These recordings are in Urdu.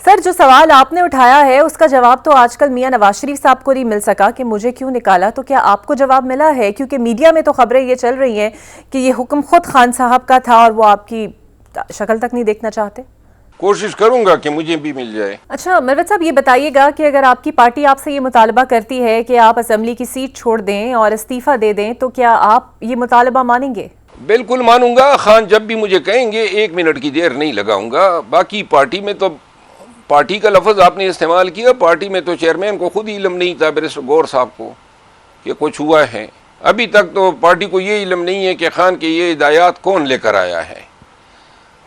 سر، جو سوال آپ نے اٹھایا ہے اس کا جواب تو آج کل میاں نواز شریف صاحب کو نہیں مل سکا کہ مجھے کیوں نکالا، تو کیا آپ کو جواب ملا ہے؟ کیونکہ میڈیا میں تو خبریں یہ چل رہی ہیں کہ یہ حکم خود خان صاحب کا تھا اور وہ آپ کی شکل تک نہیں دیکھنا چاہتے۔ کوشش کروں گا کہ مجھے بھی مل جائے۔ اچھا مروت صاحب، یہ بتائیے گا کہ اگر آپ کی پارٹی آپ سے یہ مطالبہ کرتی ہے کہ آپ اسمبلی کی سیٹ چھوڑ دیں اور استعفیٰ دے دیں تو کیا آپ یہ مطالبہ مانیں گے؟ بالکل مانوں گا، خان جب بھی مجھے کہیں گے 1 منٹ کی دیر نہیں لگاؤں گا۔ باقی پارٹی میں تو پارٹی کا لفظ آپ نے استعمال کیا، پارٹی میں تو چیئرمین کو خود ہی علم نہیں تھا بیرسٹر گور صاحب کو کہ کچھ ہوا ہے۔ ابھی تک تو پارٹی کو یہ علم نہیں ہے کہ خان کے یہ ہدایات کون لے کر آیا ہے،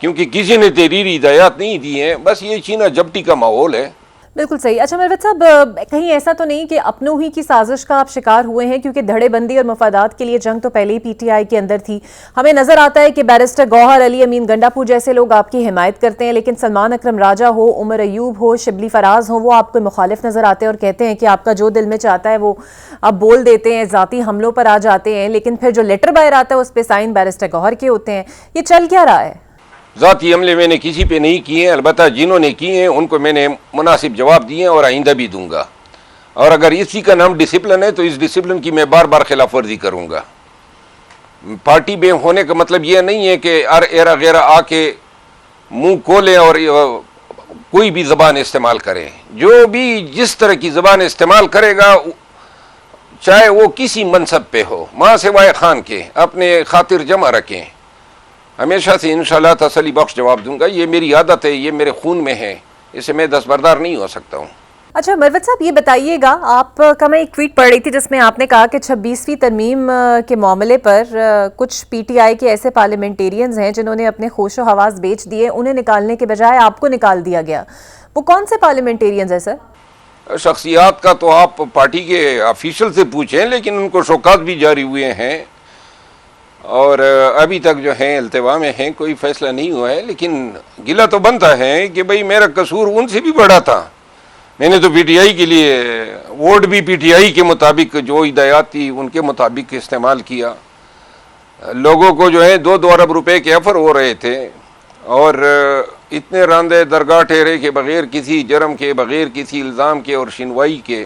کیونکہ کسی نے تحریری ہدایات نہیں دی ہیں، بس یہ چینا جپٹی کا ماحول ہے۔ بالکل صحیح۔ اچھا مروت صاحب، کہیں ایسا تو نہیں کہ اپنوں ہی کی سازش کا آپ شکار ہوئے ہیں؟ کیونکہ دھڑے بندی اور مفادات کے لیے جنگ تو پہلے ہی پی ٹی آئی کے اندر تھی۔ ہمیں نظر آتا ہے کہ بیرسٹر گوہر علی، امین گنڈاپور جیسے لوگ آپ کی حمایت کرتے ہیں، لیکن سلمان اکرم راجہ ہو، عمر ایوب ہو، شبلی فراز ہو، وہ آپ کو مخالف نظر آتے ہیں اور کہتے ہیں کہ آپ کا جو دل میں چاہتا ہے وہ آپ بول دیتے ہیں، ذاتی حملوں پر آ جاتے ہیں، لیکن پھر جو لیٹر باہر آتا ہے اس پہ سائن بیرسٹر گوہر کے ہوتے ہیں۔ یہ چل کیا رہا ہے؟ ذاتی حملے میں نے کسی پہ نہیں کیے ہیں، البتہ جنہوں نے کیے ہیں ان کو میں نے مناسب جواب دیے ہیں اور آئندہ بھی دوں گا۔ اور اگر اسی کا نام ڈسپلن ہے تو اس ڈسپلن کی میں بار بار خلاف ورزی کروں گا۔ پارٹی میں ہونے کا مطلب یہ نہیں ہے کہ ایرا غیرہ آ کے منہ کھولیں اور کوئی بھی زبان استعمال کریں۔ جو بھی جس طرح کی زبان استعمال کرے گا، چاہے وہ کسی منصب پہ ہو، ماں سوائے خان کے، اپنے خاطر جمع رکھیں۔ ہمیشہ سے انشاءاللہ تسلی بخش جواب دوں گا۔ یہ میری عادت ہے، یہ میرے خون میں ہے، اسے میں دستبردار نہیں ہو سکتا ہوں۔ اچھا مروت صاحب، یہ بتائیے گا، آپ کا میں ایک ٹویٹ پڑھ رہی تھی جس میں آپ نے کہا کہ 26ویں ترمیم کے معاملے پر کچھ پی ٹی آئی کے ایسے پارلیمنٹیرینز ہیں جنہوں نے اپنے خوش و حواس بیچ دیے، انہیں نکالنے کے بجائے آپ کو نکال دیا گیا۔ وہ کون سے پارلیمنٹیرینز ہیں سر؟ شخصیات کا تو آپ پارٹی کے آفیشل سے پوچھیں، لیکن ان کو شوکات بھی جاری ہوئے ہیں اور ابھی تک جو ہیں التوا میں ہیں، کوئی فیصلہ نہیں ہوا ہے۔ لیکن گلہ تو بنتا ہے کہ بھئی میرا قصور ان سے بھی بڑا تھا۔ میں نے تو پی ٹی آئی کے لیے ووٹ بھی پی ٹی آئی کے مطابق جو ہدایات تھی ان کے مطابق استعمال کیا۔ لوگوں کو جو ہے 2 ارب روپے کے آفر ہو رہے تھے اور اتنے راندے درگاہ ٹھہرے کے بغیر، کسی جرم کے، بغیر کسی الزام کے اور شنوائی کے،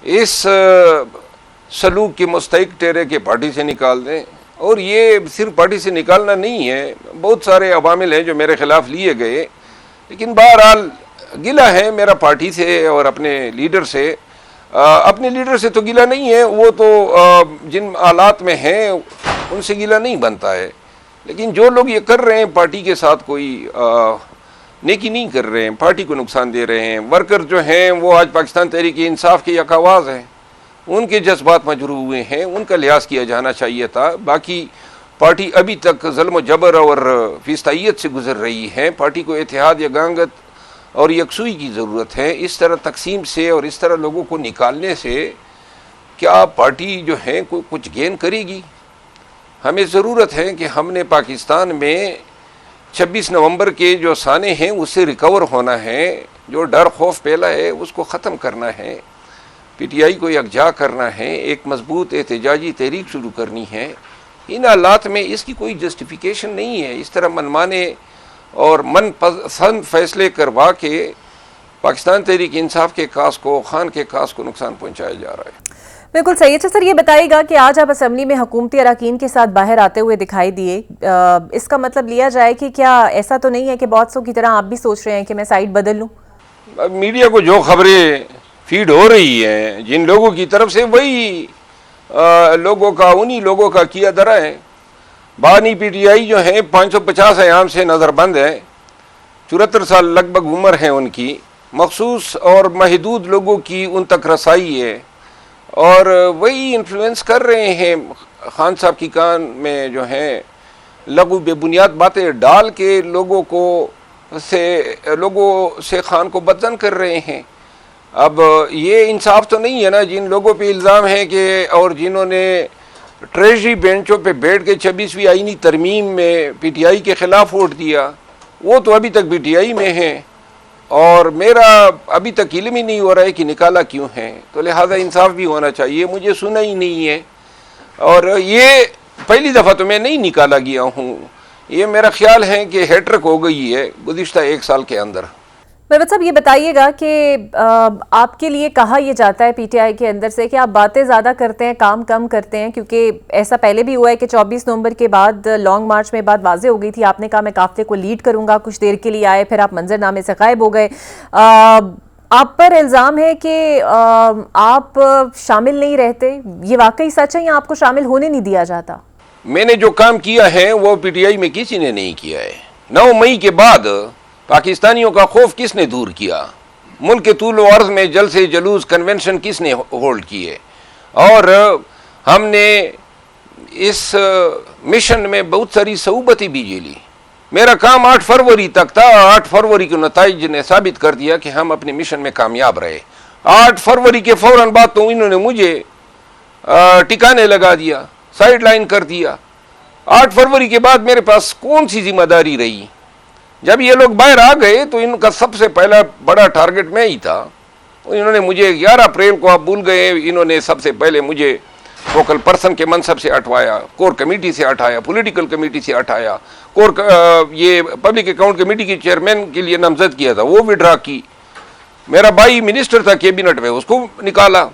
اس سلوک کے مستحق ٹھہرے کے پارٹی سے نکال دیں۔ اور یہ صرف پارٹی سے نکالنا نہیں ہے، بہت سارے عوامل ہیں جو میرے خلاف لیے گئے، لیکن بہرحال گلہ ہے میرا پارٹی سے اور اپنے لیڈر سے۔ اپنے لیڈر سے تو گلہ نہیں ہے، وہ تو جن حالات میں ہیں ان سے گلہ نہیں بنتا ہے، لیکن جو لوگ یہ کر رہے ہیں پارٹی کے ساتھ کوئی نیکی نہیں کر رہے ہیں، پارٹی کو نقصان دے رہے ہیں۔ ورکر جو ہیں وہ آج پاکستان تحریک انصاف کے یک آواز ہیں، ان کے جذبات مجروح ہوئے ہیں، ان کا لحاظ کیا جانا چاہیے تھا۔ باقی پارٹی ابھی تک ظلم و جبر اور فیستائیت سے گزر رہی ہے۔ پارٹی کو اتحاد، یگانگت اور یکسوئی کی ضرورت ہے۔ اس طرح تقسیم سے اور اس طرح لوگوں کو نکالنے سے کیا پارٹی جو ہے کچھ گین کرے گی؟ ہمیں ضرورت ہے کہ ہم نے پاکستان میں 26 نومبر کے جو سانے ہیں اس سے ریکور ہونا ہے، جو ڈر خوف پھیلا ہے اس کو ختم کرنا ہے، پی ٹی آئی کو یکجا کرنا ہے، ایک مضبوط احتجاجی تحریک شروع کرنی ہے۔ ان حالات میں اس کی کوئی جسٹیفیکیشن نہیں ہے۔ اس طرح منمانے اور من پسند فیصلے کروا کے پاکستان تحریک انصاف کے کاز کو، خان کے کاز کو نقصان پہنچایا جا رہا ہے۔ بالکل صحیح۔ اچھا سر، یہ بتائیے گا کہ آج آپ اسمبلی میں حکومتی اراکین کے ساتھ باہر آتے ہوئے دکھائی دیے، اس کا مطلب لیا جائے کہ کیا ایسا تو نہیں ہے کہ بہت سو کی طرح آپ بھی سوچ رہے ہیں کہ میں سائٹ بدل لوں؟ اب میڈیا کو جو خبریں فیڈ ہو رہی ہیں جن لوگوں کی طرف سے، وہی لوگوں کا، انہی لوگوں کا کیا درا ہے۔ بانی پی ٹی آئی جو ہیں 550 ایام سے نظر بند ہے، 74 سال لگ بھگ عمر ہے ان کی، مخصوص اور محدود لوگوں کی ان تک رسائی ہے اور وہی انفلوئنس کر رہے ہیں۔ خان صاحب کی کان میں جو ہیں لغو بے بنیاد باتیں ڈال کے لوگوں سے خان کو بدزن کر رہے ہیں۔ اب یہ انصاف تو نہیں ہے نا، جن لوگوں پہ الزام ہے کہ اور جنہوں نے ٹریجری بینچوں پہ بیٹھ کے 26ویں آئینی ترمیم میں پی ٹی آئی کے خلاف ووٹ دیا، وہ تو ابھی تک پی ٹی آئی میں ہیں اور میرا ابھی تک علم ہی نہیں ہو رہا ہے کہ نکالا کیوں ہے، تو لہذا انصاف بھی ہونا چاہیے۔ مجھے سنا ہی نہیں ہے اور یہ پہلی دفعہ تو میں نہیں نکالا گیا ہوں، یہ میرا خیال ہے کہ ہیٹرک ہو گئی ہے گزشتہ 1 سال کے اندر۔ مروت صاحب یہ بتائیے گا کہ آپ کے لیے کہا یہ جاتا ہے پی ٹی آئی کے اندر سے کہ آپ باتیں زیادہ کرتے ہیں کام کم کرتے ہیں، کیونکہ ایسا پہلے بھی ہوا ہے کہ 24 نومبر کے بعد لانگ مارچ میں بات واضح ہو گئی تھی، آپ نے کہا میں قافلے کو لیڈ کروں گا، کچھ دیر کے لیے آئے پھر آپ منظر نامے سے غائب ہو گئے۔ آپ پر الزام ہے کہ آپ شامل نہیں رہتے، یہ واقعی سچ ہے یا آپ کو شامل ہونے نہیں دیا جاتا؟ میں نے جو کام کیا ہے وہ پی ٹی آئی میں کسی نے نہیں کیا ہے۔ 9 مئی کے بعد پاکستانیوں کا خوف کس نے دور کیا؟ ملک کے طول و عرض میں جلسے جلوس کنونشن کس نے ہولڈ کیے؟ اور ہم نے اس مشن میں بہت ساری صعوبتیں بھی جھیلی۔ میرا کام 8 فروری تک تھا، 8 فروری کے نتائج نے ثابت کر دیا کہ ہم اپنے مشن میں کامیاب رہے۔ 8 فروری کے فوراً بعد تو انہوں نے مجھے ٹکانے لگا دیا، سائیڈ لائن کر دیا۔ 8 فروری کے بعد میرے پاس کون سی ذمہ داری رہی؟ جب یہ لوگ باہر آ گئے تو ان کا سب سے پہلا بڑا ٹارگٹ میں ہی تھا۔ انہوں نے مجھے 11 اپریل کو، آپ بھول گئے، انہوں نے سب سے پہلے مجھے فوکل پرسن کے منصب سے ہٹوایا، کور کمیٹی سے ہٹایا، پولیٹیکل کمیٹی سے ہٹایا، یہ پبلک اکاؤنٹ کمیٹی کے چیئرمین کے لیے نامزد کیا تھا، وہ وڈرا کی۔ میرا بھائی منسٹر تھا کیبنٹ میں، اس کو نکالا،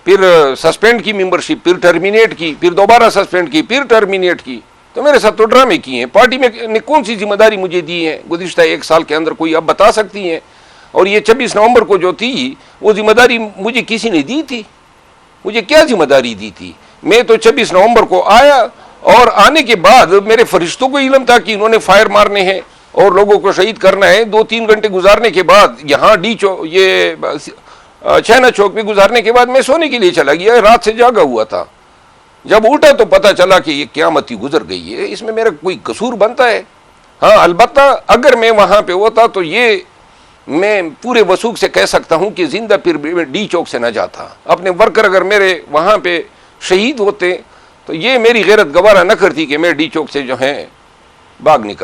پھر سسپینڈ کی ممبرشپ، پھر ٹرمینیٹ کی، پھر دوبارہ سسپینڈ کی، پھر ٹرمینیٹ کی۔ تو میرے ساتھ تو ڈرامے کیے ہیں۔ پارٹی میں نے کون سی ذمہ داری مجھے دی ہے گزشتہ 1 سال کے اندر؟ کوئی آپ بتا سکتی ہیں؟ اور یہ 26 نومبر کو جو تھی وہ ذمہ داری مجھے کسی نے دی تھی؟ مجھے کیا ذمہ داری دی تھی؟ میں تو 26 نومبر کو آیا، اور آنے کے بعد میرے فرشتوں کو علم تھا کہ انہوں نے فائر مارنے ہیں اور لوگوں کو شہید کرنا ہے۔ 2-3 گھنٹے گزارنے کے بعد یہاں یہ چھینا چوک پہ گزارنے کے بعد میں سونے کے لیے چلا گیا، رات سے جاگا ہوا تھا۔ جب اٹھا تو پتا چلا کہ یہ قیامت ہی گزر گئی ہے۔ اس میں میرا کوئی قصور بنتا ہے؟ ہاں، البتہ اگر میں وہاں پہ ہوتا تو یہ میں پورے وثوق سے کہہ سکتا ہوں کہ زندہ پھر ڈی چوک سے نہ جاتا۔ اپنے ورکر اگر میرے وہاں پہ شہید ہوتے تو یہ میری غیرت گوارا نہ کرتی کہ میں ڈی چوک سے جو ہے باغ نکل